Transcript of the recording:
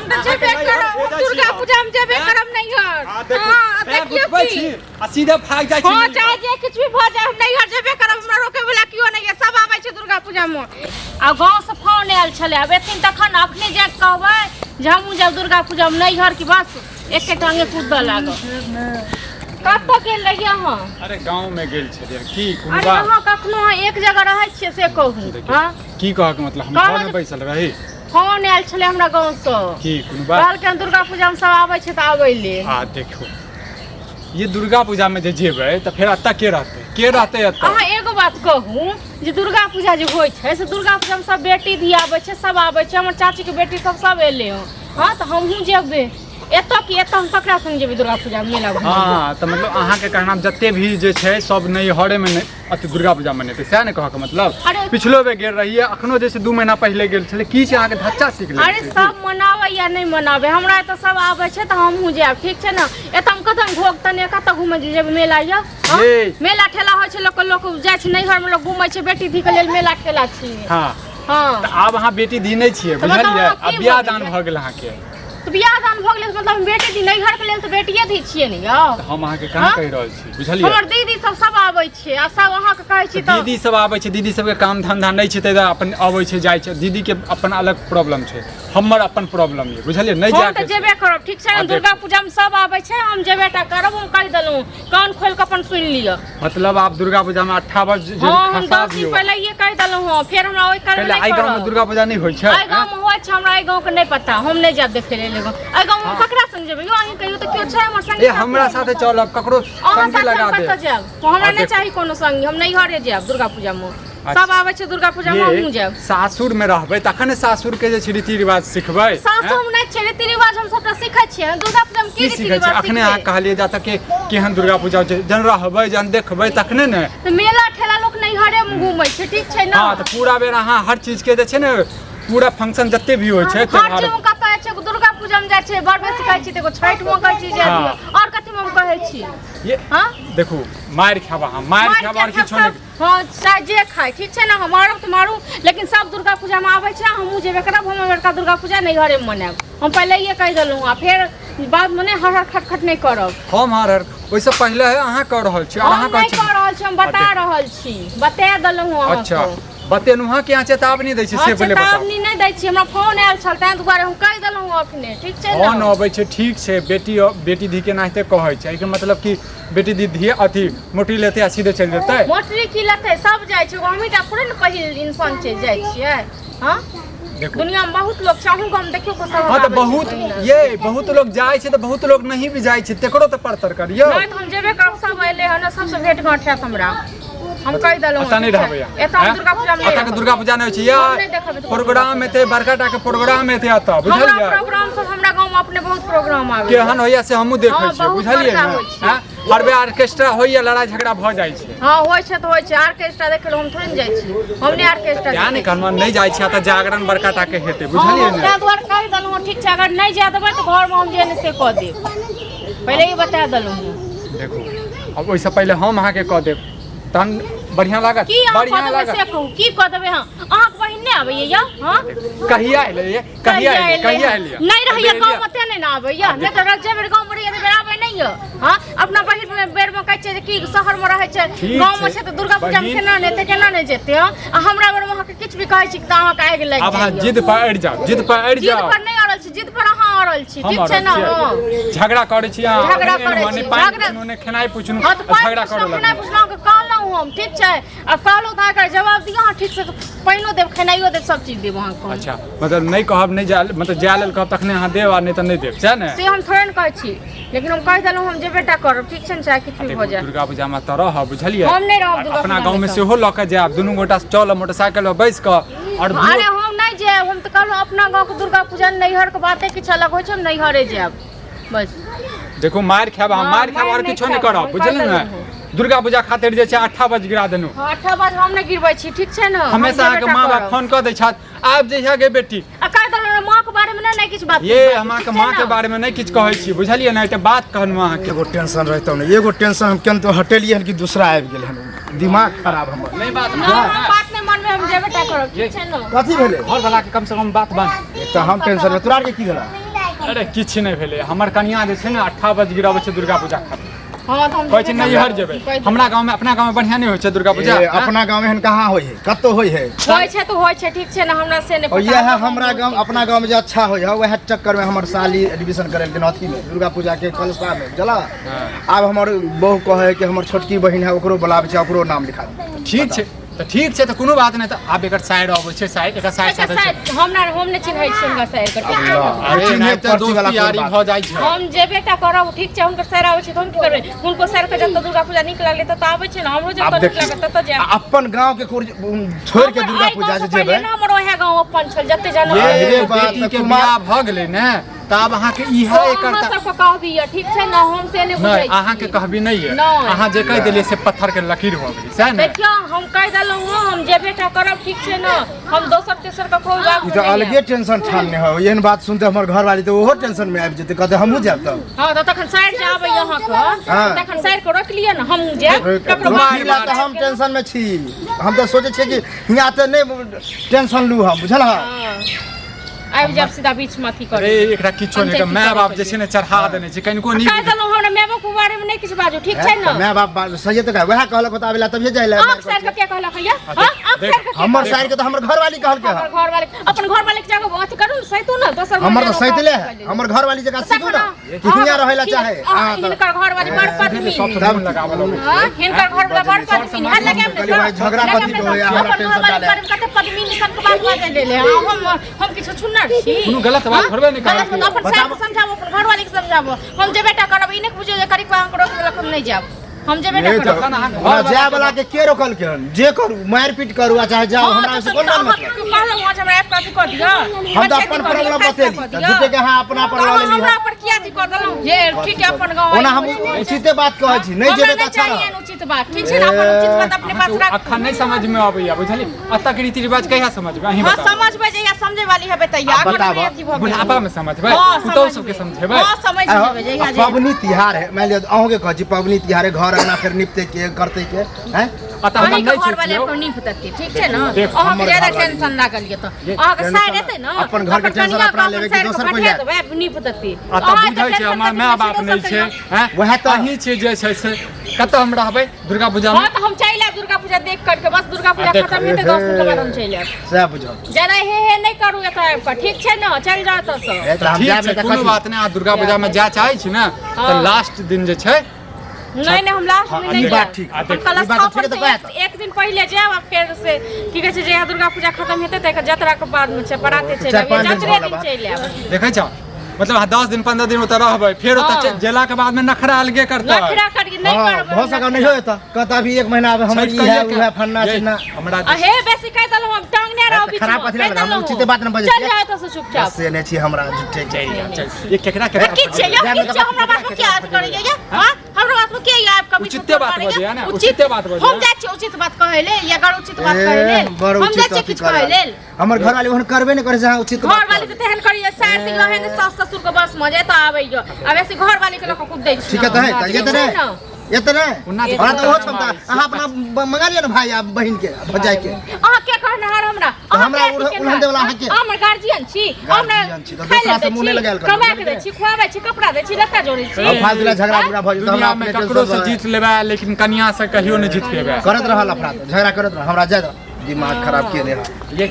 हम तो जेबे करब दुर्गा पूजा में जेबे करब नहीं हर हां देखियो की आ सीधा भाग जाय छी हां चाहे जे कुछ भी भ जाए हम नहीं हर जेबे करब हमरा रोके वाला कियो नहीं है सब आबै छै दुर्गा पूजा में आ गांव से फोन आयल छले अब एथिन तखन अखने जे कहबै जे हमहु जब दुर्गा पूजा में नहीं हर की बस एके टांगे कूद लागो कब तक गेल रहिए हां अरे गांव में गेल छलिए की अरे कुनबा हां कखनो एक जगह रहै छियै से कहू हां की कह के मतलब हम घर में बैसल रही फोन आयल छले हमरा गांव से की कुनबा कहलकै दुर्गा पूजा में सब आबै छै त आबै ले आ देखो ये दुर्गा पूजा में जे जेबै त फिर अत्ता के रहते अत्ता अहाँ एगो बात कहू जे दुर्गा पूजा जे होइ छै से दुर्गा पूजा में सब बेटी धी आबै छै सब आबै छै हमर चाची के बेटी सब एले हां त हमहू जेबै एतो की एतो हम ककरा संग जेबै दुर्गा पूजा में मेला हां त मतलब अहाँ के कहना जत्ते भी जे छै सब नहीं हरे में नहीं अति दुर्गा पूजा मनेते सै ने कह के मतलब पिछलो बे गेल रहिए अखनो जैसे 2 महीना पहले गेल छले की छै अहाँ के धच्चा सीख ले अरे सब मनावे या नहीं मनावे हमरा त सब आबै छै त हमहू जाब ठीक छै न एतो हम कतन भोग तने कत घुमे जेबै मेला या मेला ठेला होइ छै लोक जाय छै नैहर में लोग घुमै छै बेटी धी के लेल मेला ठेला छी हां हां त आब अहाँ बेटी धी नहीं छियै बुझलिए अब बियाह दान भ गेल अहाँ के तो बियाह दान भ गेलै मतलब हम बेटी दी नैहर के लेल त बेटिए धी छियै न यौ हम अहाँ के कहां कहि रहल छी बुझलिए हमर दीदी सब आबै छै आ सब अहाँ के कहै छी त दीदी सब आबै छै दीदी सब के काम धंधा नहीं छै त अपन आबै छै जाय छै दीदी के अपन अलग प्रॉब्लम छै हमर अपन प्रॉब्लम है बुझलिए नहीं जा के जेबे करब ठीक छै दुर्गा पूजा में सब आबै छै हम जेबेटा करब हम कहि देलहुं कान खोल के अपन सुन लियो मतलब आप दुर्गा पूजा में 58 जे खसा दियो पहले ये कहि देलहुं फिर हमरा ओइ करे पहले आई गांव में दुर्गा पूजा नहीं होय छै आई गांव में होय छै हमरा आई गांव के नहीं पता हम नहीं जाब देखे ले लेगो आई गांव में ककरा संग जेबै यो अहीं कहियो त कियो छै हमर संग ए हमरा साथे चलब ककरो संगी लगा दे हमरा नहीं चाही कोनो संगी हम नहीं घरे जाब दुर्गा पूजा में सब आबै छै दुर्गा पूजा में हमहू जाब सासुर में रहबै तखन सासुर के जे रीति रिवाज सिखबै सासुर में नहीं छै रीति रिवाज हम सबटा सिखै छियै दुर्गा पूजा में की रीति रिवाज अखने अहाँ कहलिए जा तक केहन दुर्गा पूजा छै जन रहबै जन देखबै तखने ने त मेला ठेला लोक नहीं घरे में घुमै छै ठीक छै न हां त पूरा बेर अहाँ हर चीज के जे छै ने पूरा फंक्शन जत्ते भी होय छै हर चीज में कतै छै दुर्गा पूजा में जाय छै बड़ बेसी कहै छी देखो छठ में कहै छी जे और कथि में कहै छी ये हां देखो मार खाबा हम मार खाबा और किछो नहीं हां चाहे जे खाय ठीक छै न हमारो त मारू लेकिन सब दुर्गा पूजा में आबै छै हमहू जेबे करब हम बड़का दुर्गा पूजा नहीं घरे में मनाब हम पहले ये कहि देलहुं आ फिर बाद में हर हर खटखट नहीं करब हम हर ओइसे पहले है अहाँ कर रहल छी और अहाँ कहै छी कर रहल छी हम बता रहल छी बता देलहुं अहाँ अच्छा बतेनुहा के यहाँ चेतावनी दै छै से पहले बताओ चेतावनी नहीं दै छी हमरा फोन आयल छल तै दुआरे हम कहि देलहुं अखने ठीक छै न फोन अबै छै ठीक छै बेटी धी के नाते कहै छै के मतलब कि बेटी दी अथी मोटरी लेते आ सीधे चल जेतै मोटरी की लेते सब जाय छै हमीटा पूरे न पहिल इंसान चल जाय छियै हां दुनिया में बहुत लोग चाहू हम देखियो को सब हां त बहुत लोग जाय छै त बहुत लोग नहीं भी जाय छै तेकरो त परतर करियो नहीं हम जेबे करब सब एले हन सबसे भेट घाट हैत हमरा हम कहि देलहुं एता नहीं रहबै एता दुर्गा पूजा में एता के दुर्गा पूजा नहीं छै या प्रोग्राम में ते बड़काटा के प्रोग्राम में ते आता बुझलियै प्रोग्राम सब हमरा गांव में अपने बहुत प्रोग्राम आबै केहन होइया से हमहू देखै छी बुझलियै हां हर बे ऑर्केस्ट्रा होइया लड़ाई झगड़ा भ जाय छै हां होय छै त होय छै ऑर्केस्ट्रा देखे हम थोड़े जाय छी हमने ऑर्केस्ट्रा यानी कहन नहीं जाय छै त जागरण बड़काटा के हेतै बुझलियै ने तार द्वारा कहि देलहुं ठीक छै अगर नहीं जा देबै त घर में हम जे ने से क देब पहले ही बता देलहुं देखो अब ओइसे पहले हम अहाँ के क देब तहन बढ़िया लागत बढ़िया लागत से कहू की क देबै हां अहाँ के बहिन ने आबै या हां कहिया एलिए नहीं रहिए गांव में ते नहीं ना आबै या ने त राज्य बेर गांव में रहिए त बेर आबै नहीं यो हां अपना बहिन में बेर में कहै छै जे की शहर में रहै छै गांव में छै त दुर्गा पूजा में केना ने ते केना ने जेते आ हमरा बेर में अहाँ के किछ भी कहै छी त अहाँ के आगि लागि अब हां जिद पर अड़ जाओ जिद पर नहीं अड़ल छी जिद पर अहाँ अड़ल छी ठीक छै ना झगड़ा करै छी अहाँ झगड़ा करै छी उन्होंने खनाई पूछनु झगड़ा करै खनाई पूछना के कहलहुं हम ठीक छै अब कहलहुं त आकर जवाब दिया हां ठीक से पाइनो देब खनाइयो देब सब चीज देब अहाँ को अच्छा मतलब नहीं कहब नहीं जा मतलब जा लेल कहब तखने अहाँ देब आ नहीं त नहीं देब छै ने से हम थोड़े न कहै छी लेकिन हम कहि देलहुं हम जेबेटा करब ठीक छै न चाहे किछ भी हो जाए दुर्गा पूजा में त रह बुझलियै हम नहीं रहब दुर्गा अपना गांव में सेहो ल के जाब दुनू गोटा चल मोटरसाइकिल पर बैस के और अरे हम नहीं जाब हम त कहलहुं अपना गांव के दुर्गा पूजा नैहर के बाते किछ अलग होय छै हम नैहरे जाब बस देखो मार खाब हम मार खाब और किछो नहीं करब बुझलियै ना दुर्गा पूजा खातिर जे छै 8 बजे गिरा देनु 8 बजे हम नहीं गिरबै छी ठीक छै न हमेशा अहाँ के मां बाप फोन क दै छत आब जे है गे बेटी आ कह देलहुं मां के बारे में नहीं किछ बात ये हमरा के मां के बारे में नहीं किछ कहै छी बुझलियै ना एते बात कहनु अहाँ के एगो टेंशन रहतौ न एगो टेंशन हम केन तो हटेलिए हन कि दूसरा आबि गेल हन दिमाग खराब हमर नहीं बात नहीं मन में हम जेबेटा करब ठीक छै न कथि भेलै घर वाला के कम से कम बात बन त हम टेंशन में तोरा के की भेला अरे किछ नहीं भेले हमर कन्या जे छै ने 8 बजे गिराबै छै दुर्गा पूजा खातिर हां त हम कहै छै नहीं हर जेबै हमरा गांव में अपना गांव में बढ़िया नहीं होय छै दुर्गा पूजा अपना गांव में कहाँ होय है कतो होय है होय छै तो होय छै ठीक छै ना हमरा से नहीं और पता यह हमरा गांव अपना गांव में जो अच्छा होय है वह चक्कर में हमर साली एडमिशन करे के नथी में दुर्गा पूजा के कलशा में चला अब हमर बहू कहे कि हमर छोटकी बहिन है ओकरो बुलावे छै ओकरो नाम लिखा दे ठीक छै तो ठीक छै तो कोनो बात नहीं तो आब एकर साइड आबै छै साइड एकर साइड साथ छै हमरा हम नहीं चिन्है छी हुनका साइड कर अरे नहीं तो दोस्ती यारी भ जाय छै हम जे बेटा करब ठीक छै हुनकर साइड आबै छै तो हम की करबै हुनको साइड के जब दुर्गा पूजा निक लागले त आबै छै ना हमरो जब निक लागत त जाय अपन गांव के छोड़ के दुर्गा पूजा जे जेबै ना हमर ओहे गांव अपन छल जत्ते जानो ये बेटी के बियाह भ गेलै ने तब अहाँ के इहे एकर सबको कहबी ठीक छै ना हम से नहीं बुझै नहीं अहाँ के कहबी नहीं है अहाँ जे कह देलिए से पत्थर के लकीर भ गेलै सही ने देखियो हम कह देलौ हम जे बेटा करब ठीक छै ना हम दोसर तेसर का कोई बात ई तो अलगे टेंशन ठान ने हो एहन बात सुनते हमर घर वाली तो ओहो टेंशन में आबि जेते कहते हमहू जाब त हां त तखन साइड जाबै यहां के तखन साइड को रख लिया ना हम जाब ककरो मारिला त हम टेंशन में छी हम तो सोचे छी कि हिया त नहीं टेंशन लू हम बुझल हां आबि जाब सीधा बीच में अथी करे अरे एकरा किछो नहीं माय बाप जे छै ने चढ़ा देने छै कनिको नहीं कह देलौ हमरा माय बाप के बारे में नहीं किछ बाजू ठीक छै ना माय बाप सही त वह कहलक त आबेला तब जाइला आप साइड के क्या कहलक भैया हां आप साइड के हमर साइड के तो हमर घर वाली कहल के हमर घर वाले अपन घर वाले के जगह अथी करू सही तू ना दोसर हमर तो सहितले है हमर घर वाली जगह सीखू ना कि हिया रहेला चाहे हां हिनकर घर वाली बड़ पत्नी सब लगावल हां हिनकर घर वाला बड़ पत्नी हां लगे भाई झगड़ा पति के होया हमरा टेंशन डाले कते पत्नी निसन के बात बाजे ले हम किछ छुन्नर छी कोनो गलत बात करबे नहीं करत अपन साइड समझाबो अपन घर वाले के समझाबो हम जे बेटा करब ई नहीं बुझियो जे करी पांग रोक देलक हम नहीं जाब हम जे बेटा करब हमरा जाय वाला के रोकल के जे करू मार पीट करू चाहे जाओ हमरा से कोन मतलब कहलौ आज हमरा एक कथी कर दिया हम तो अपन प्रॉब्लम बतेली झूठे के हां अपना पर ला लेली हमरा पर किया थी कर देलौ ये ठीक है अपन गांव ओना हम उचिते बात कहै छी नहीं जेबे त अच्छा चाहिए उचित बात ठीक छै ना अपन उचित बात अपने पास रख अखन नहीं समझ में आबैया बुझली अत्ता के रीति रिवाज कहिया समझबे अहीं हां बताओ समझबे जे या समझे वाली है तैया बुढ़ापा में समझबे पुतौ सबके समझेबे हां समझ जेबे जे या पबनी तिहार है मान लियो अहों के कहै छी पबनी तिहार है घर अंगना फिर निपते के करते के हैं अता हम नहीं घर वाले पर नहीं फतते ठीक छै ना अहाँ के ज्यादा टेंशन लागल ये तो अहाँ के साइड एते ना अपन घर के टेंशन अपना लेवे कि दोसर कोई जाय नहीं फतते अता बुझै छै हमर माय बाप नहीं छै हैं वह त अहीं छै जे छै से कत हम रहबै दुर्गा पूजा में हां तो हम चैल आब दुर्गा पूजा देख करके बस दुर्गा पूजा खत्म हेते 10 दिन के बाद हम चैल आब से बुझो जना हे नहीं करू एता आब ठीक छै ना चल जा त सब हम जाब त कोनो बात नहीं आ दुर्गा पूजा में जा चाहै छी ना तो लास्ट दिन जे छै नहीं हम लास्ट में नहीं बात ठीक है एक दिन पहले जाब फिर से की कहै छै जे दुर्गा पूजा खत्म हेते त यात्रा के बाद में छै बराते छै यात्रा दिन चैल आब देखै छ मतलब 10 दिन 15 दिन उतर रहबै फिर उतर जेला के बाद में नखरा अलगे करता नखरा कर नहीं करब हो सका नहीं होता कहता भी 1 महीना अब हमर ई है उ है फन्ना चिन्ना हमरा हे बेसी कह दलो हम टांग ने रहब बीच खराब कथि लगा हम उचित बात न बजे चल जाए तो से चुपचाप से ने छी हमरा झूठे ये केकरा के की छै या की छै हमरा बात में क्या करिए या हां हमरा बात में के या आप कभी उचित बात बजे ना उचित बात बजे हम जाय छी उचित बात कहै ले या गड़ उचित बात कहै ले हम जाय छी किछ कहै ले हमर घर वाली ओहन करबे नहीं करे जहां उचित घर वाली त तेहन करिए सार दिन रहे ने सास ससुर के बस मजे त आबै जो अब ऐसे घर वाली के लोग कुछ दे छी ठीक है त है ये त नहीं हमरा तो हो क्षमता अहाँ अपना मंगा लिया ना भाई आप बहन के भजाय के अहाँ के कहना है हमरा हमरा उड़न देवला अहाँ के हमर गार्जियन छी हमरा दूसरा से मुंह लगाल कर कमा के दे छी खुआबै छी कपड़ा दे छी लत्ता जोड़ै छी अब फालतू झगड़ा बुरा भ जेत दुनिया में ककरो से जीत लेबे लेकिन कन्या से कहियो नहीं जीत पेबे करत रहल अफरा झगड़ा करत रह हमरा जाय दिमाग खराब के ले ये